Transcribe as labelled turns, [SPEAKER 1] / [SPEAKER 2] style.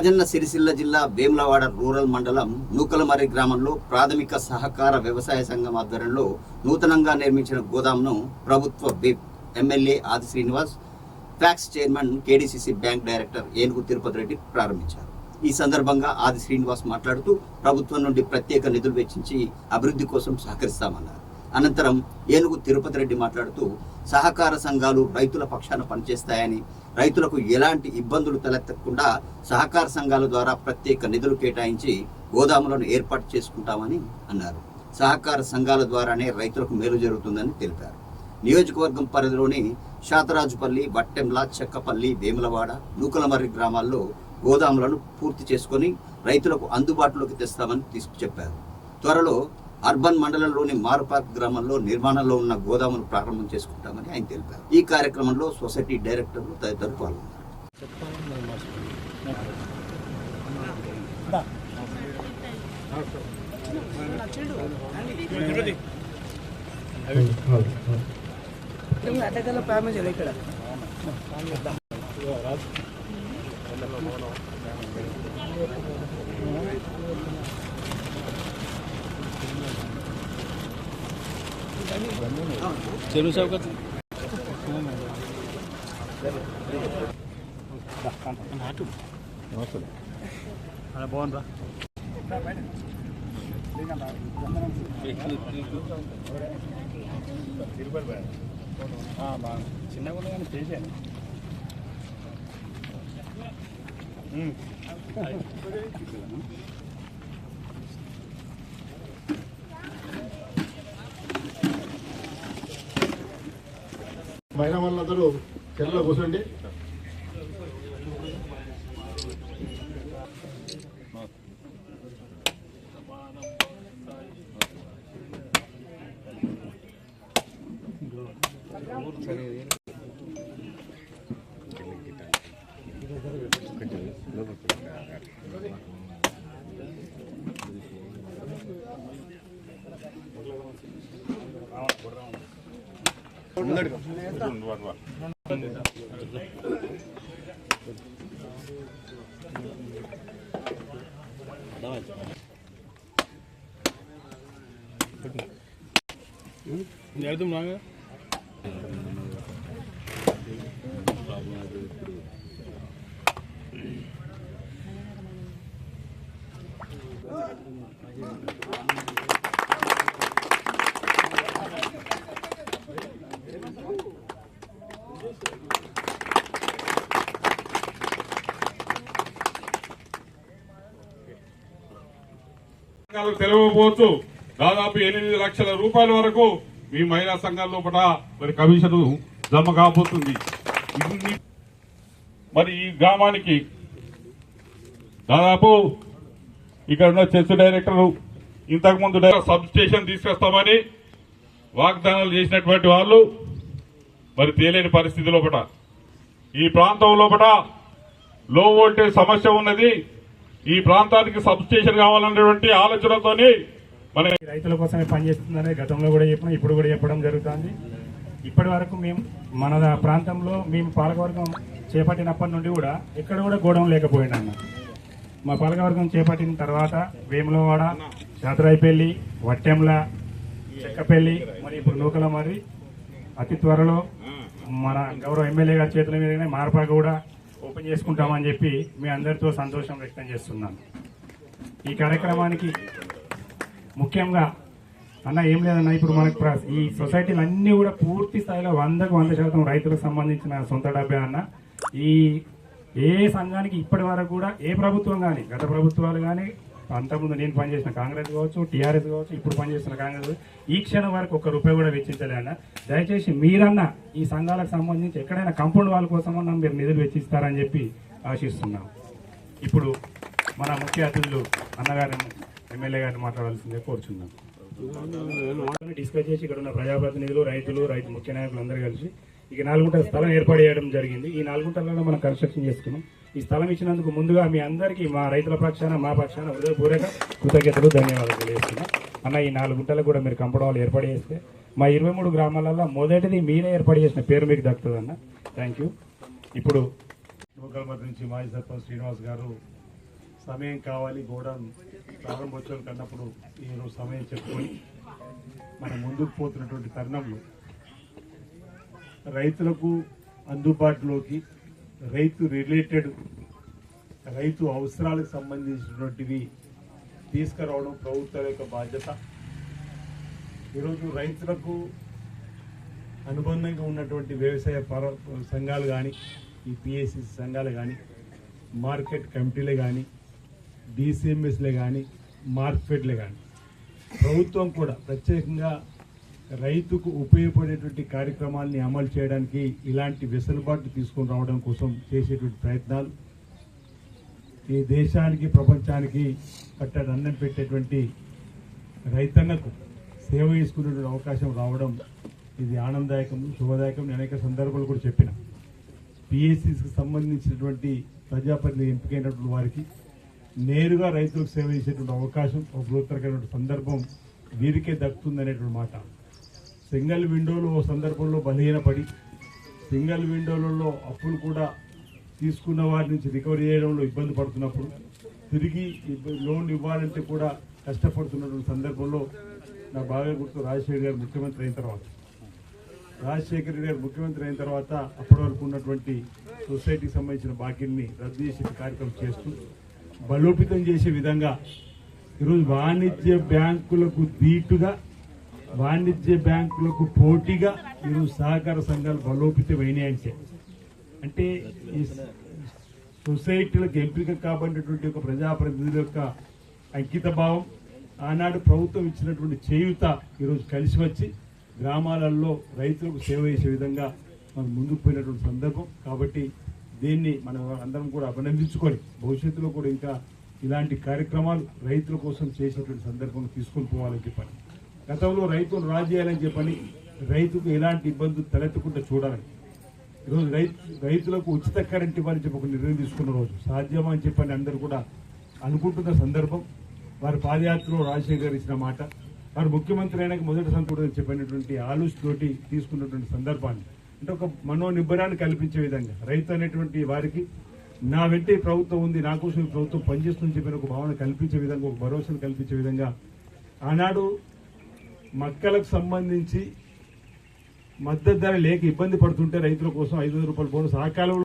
[SPEAKER 1] రాజన్న సిరిసిల్ల జిల్లా వేములవాడ రూరల్ మండలం నూకలమర్రి గ్రామంలో ప్రాథమిక సహకార వ్యవసాయ సంఘం ఆధ్వర్యంలో నూతనంగా నిర్మించిన గోదాంను ప్రభుత్వ విప్ ఎమ్మెల్యే ఆది Srinivas, PACS chairman KDCC bank director ఏనుగు తిరుపతి రెడ్డి ప్రారంభించారు. ఈ సందర్భంగా ఆది శ్రీనివాస్ మాట్లాడుతూ ప్రభుత్వం నుండి ప్రత్యేక నిధులు వెచ్చించి అభివృద్ధి కోసం సహకరిస్తామన్నారు. అనంతరం ఏనుగు తిరుపతి రెడ్డి మాట్లాడుతూ సహకార సంఘాలు రైతుల పక్షాన పనిచేస్తాయని, రైతులకు ఎలాంటి ఇబ్బందులు తలెత్తకుండా సహకార సంఘాల ద్వారా ప్రత్యేక నిధులు కేటాయించి గోదాములను ఏర్పాటు చేసుకుంటామని అన్నారు. సహకార సంఘాల ద్వారానే రైతులకు మేలు జరుగుతుందని తెలిపారు. నియోజకవర్గం పరిధిలోని శాతరాజుపల్లి, వట్టెంల, చెక్కపల్లి, వేములవాడ, నూకలమర్రి గ్రామాల్లో గోదాములను పూర్తి చేసుకొని రైతులకు అందుబాటులోకి తెస్తామని చెప్పారు. త్వరలో అర్బన్ మండలంలోని మారుపాక్ గ్రామంలో నిర్మాణంలో ఉన్న గోదామును ప్రారంభం చేసుకుంటామని ఆయన తెలిపారు. ఈ కార్యక్రమంలో సొసైటీ డైరెక్టర్లు తదితరులు పాల్గొన్నారు.
[SPEAKER 2] చెరువు చౌకట్ బాగుందా చిన్నగా ఉంది కానీ చేసాను.
[SPEAKER 3] మహిళా వాళ్ళందరూ చెరలో కూర్చోండి.
[SPEAKER 4] తెలియకపోవచ్చు. దాదాపు 8 లక్షల రూపాయల వరకు మీ మహిళా సంఘాల లోపల మరి కమిషన్ జమ కాబోతుంది. మరి ఈ గ్రామానికి దాదాపు ఇక్కడ ఉన్న చెస్ డైరెక్టర్ ఇంతకుముందు సబ్ స్టేషన్ తీసుకొస్తామని వాగ్దానాలు చేసినటువంటి వాళ్ళు మరి తేలేని పరిస్థితి లోపల ఈ ప్రాంతం లోపల లో వోల్టేజ్ సమస్య ఉన్నది. ఈ ప్రాంతానికి సబ్ స్టేషన్ కావాలన్నటువంటి ఆలోచనతోని మన
[SPEAKER 5] రైతుల కోసమే పనిచేస్తుందనే గతంలో కూడా చెప్పినా, ఇప్పుడు కూడా చెప్పడం జరుగుతుంది. ఇప్పటి వరకు మేము మన ప్రాంతంలో మేము పాలకవర్గం చేపట్టినప్పటి నుండి కూడా ఎక్కడ కూడా గోడౌన్ లేకపోయినా మా పాలకవర్గం చేపట్టిన తర్వాత వేములవాడ, శాతరాయిపల్లి, వట్టెంల, చెక్కపల్లి, మరి ఇప్పుడు నూకలమర్రి అతి త్వరలో మన గౌరవ ఎమ్మెల్యే గారి చేతుల మీదనే మార్పాక కూడా ఓపెన్ చేసుకుంటామని చెప్పి మీ అందరితో సంతోషం వ్యక్తం చేస్తున్నాను. ఈ కార్యక్రమానికి ముఖ్యంగా అన్న ఏం లేదన్న, ఇప్పుడు మనకు ఈ సొసైటీలు అన్నీ కూడా పూర్తి స్థాయిలో 100% రైతులకు సంబంధించిన సొంత డబ్బే అన్న. ఈ ఏ సంఘానికి ఇప్పటి వరకు కూడా ఏ ప్రభుత్వం కానీ, గత ప్రభుత్వాలు కానీ, అంతకుముందు నేను పనిచేసిన కాంగ్రెస్ కావచ్చు, టీఆర్ఎస్ కావచ్చు, ఇప్పుడు పనిచేస్తున్న కాంగ్రెస్ ఈ క్షణం వరకు ₹1 కూడా వెచ్చించలే అన్న. దయచేసి మీరన్నా ఈ సంఘాలకు సంబంధించి ఎక్కడైనా కంపౌండ్ వాళ్ళ కోసమన్నా మీరు నిధులు వెచ్చిస్తారని చెప్పి ఆశిస్తున్నాం. ఇప్పుడు మన ముఖ్య అతిథులు అన్నగారిని, ఎమ్మెల్యే గారిని మాట్లాడాల్సిందే కోరుచున్నాం. డిస్కస్ చేసి ఇక్కడ ఉన్న ప్రజాప్రతినిధులు, రైతు ముఖ్య నాయకులు అందరూ కలిసి ఇక 4 గుంటల స్థలం ఏర్పాటు చేయడం జరిగింది. ఈ 4 గుంటలలో మనం కన్స్ట్రక్షన్ చేసుకున్నాం. ఈ స్థలం ఇచ్చినందుకు ముందుగా మీ అందరికీ మా రైతుల పక్షాన, మా పక్షాన హృదయపూర్వక కృతజ్ఞతలు, ధన్యవాదాలు తెలియజేస్తున్నాం. అన్న ఈ 4 గుంటలకు కూడా మీరు కంపౌండ్ వాళ్ళు ఏర్పాటు చేస్తే మా 23 గ్రామాలలో మొదటిది మీరే ఏర్పాటు చేసిన పేరు మీకు దక్కుతుంది అన్న. Thank you. ఇప్పుడు నూకలమర్రి నుంచి మాజీ సర్పంచ్ శ్రీనివాస్ గారు సమయం కావాలి గోడౌన్ ప్రారంభోత్సవం కన్నప్పుడు ఈరోజు సమయం చెప్పుకొని మనం ముందుకు పోతున్నటువంటి తరుణంలో రైతులకు అందుబాటులోకి రైతు రిలేటెడ్ రైతు అవసరాలకు సంబంధించినటువంటివి తీసుకురావడం ప్రభుత్వాల యొక్క బాధ్యత. ఈరోజు రైతులకు అనుబంధంగా ఉన్నటువంటి వ్యవసాయ సంఘాలు కానీ ఈ పిఎస్సి సంఘాలు కానీ మార్కెట్ కమిటీలే కానీ డిసిఎంఎస్లే కానీ మార్కెట్లే కానీ ప్రభుత్వం కూడా ప్రత్యేకంగా రైతుకు ఉపయోగపడేటువంటి కార్యక్రమాలని అమలు చేయడానికి ఇలాంటి వెసులుబాటు తీసుకొని రావడం కోసం చేసేటువంటి ప్రయత్నాలు ఈ దేశానికి ప్రపంచానికి కట్టడి అన్నం పెట్టేటువంటి రైతన్నకు సేవ చేసుకునేటువంటి అవకాశం రావడం ఇది ఆనందదాయకం, శుభదాయకం. నేను అనేక సందర్భాలు కూడా చెప్పిన పిఎస్సికి సంబంధించినటువంటి ప్రజాప్రతినిధి ఎంపికైనటువంటి వారికి నేరుగా రైతులకు సేవ చేసేటువంటి అవకాశం ఒక బృహత్తరమైనటువంటి సందర్భం వీరికే దక్కుతుందనేటువంటి మాట. సింగిల్ విండోలో ఓ సందర్భంలో బలహీనపడి సింగిల్ విండోలలో అప్పులు కూడా తీసుకున్న వారి నుంచి రికవరీ చేయడంలో ఇబ్బంది పడుతున్నప్పుడు తిరిగి లోన్ ఇవ్వాలంటే కూడా కష్టపడుతున్నటువంటి సందర్భంలో నాకు బాగా గుర్తు రాజశేఖర్ గారు ముఖ్యమంత్రి అయిన తర్వాత అప్పటి వరకు ఉన్నటువంటి సొసైటీకి సంబంధించిన బాకీల్ని రద్దు చేసే కార్యక్రమం చేస్తూ బలోపేతం చేసే విధంగా ఈరోజు వాణిజ్య బ్యాంకులకు ధీటుగా వాణిజ్య బ్యాంకులకు పోటీగా ఈరోజు సహకార సంఘాలు బలోపేతమైనాయంటే అంటే ఈ సొసైటీలకు ఎంపిక కాబడినటువంటి ఒక ప్రజాప్రతినిధుల యొక్క అంకిత భావం ఆనాడు ప్రభుత్వం ఇచ్చినటువంటి చేయూత ఈరోజు కలిసి వచ్చి గ్రామాలలో రైతులకు సేవ చేసే విధంగా మనం ముందుకు పోయినటువంటి సందర్భం. కాబట్టి దీన్ని మనం అందరం కూడా అభినందించుకొని భవిష్యత్తులో కూడా ఇంకా ఇలాంటి కార్యక్రమాలు రైతుల కోసం చేసేటువంటి సందర్భం తీసుకొని పోవాలని చెప్పని, గతంలో రైతులు రాజేయాలని చెప్పని రైతుకు ఎలాంటి ఇబ్బందులు తలెత్తకుండా చూడాలని ఈరోజు రైతులకు ఉచిత కరెంట్ ఇవ్వాలని చెప్పి ఒక నిర్ణయం తీసుకున్న రోజు సాధ్యమా అని చెప్పని అందరూ కూడా అనుకుంటున్న సందర్భం. వారి పాదయాత్రలో రాజశేఖర్ గారు ఇచ్చిన మాట, వారు ముఖ్యమంత్రి అయినాక మొదటి సంతోషం చెప్పినటువంటి ఆలోచనతోటి తీసుకున్నటువంటి సందర్భాన్ని అంటే ఒక మనోనిబ్బరాన్ని కల్పించే విధంగా రైతు అనేటువంటి వారికి నా వెంటే ప్రభుత్వం ఉంది, నా కోసం ప్రభుత్వం పనిచేస్తుందని చెప్పిన ఒక భావన కల్పించే విధంగా, ఒక భరోసాను కల్పించే విధంగా ఆనాడు మక్కలకు సంబంధించి మద్దతు ధర లేక ఇబ్బంది పడుతుంటే రైతుల కోసం 500 రూపాయల బోనస్ ఆ కాలంలో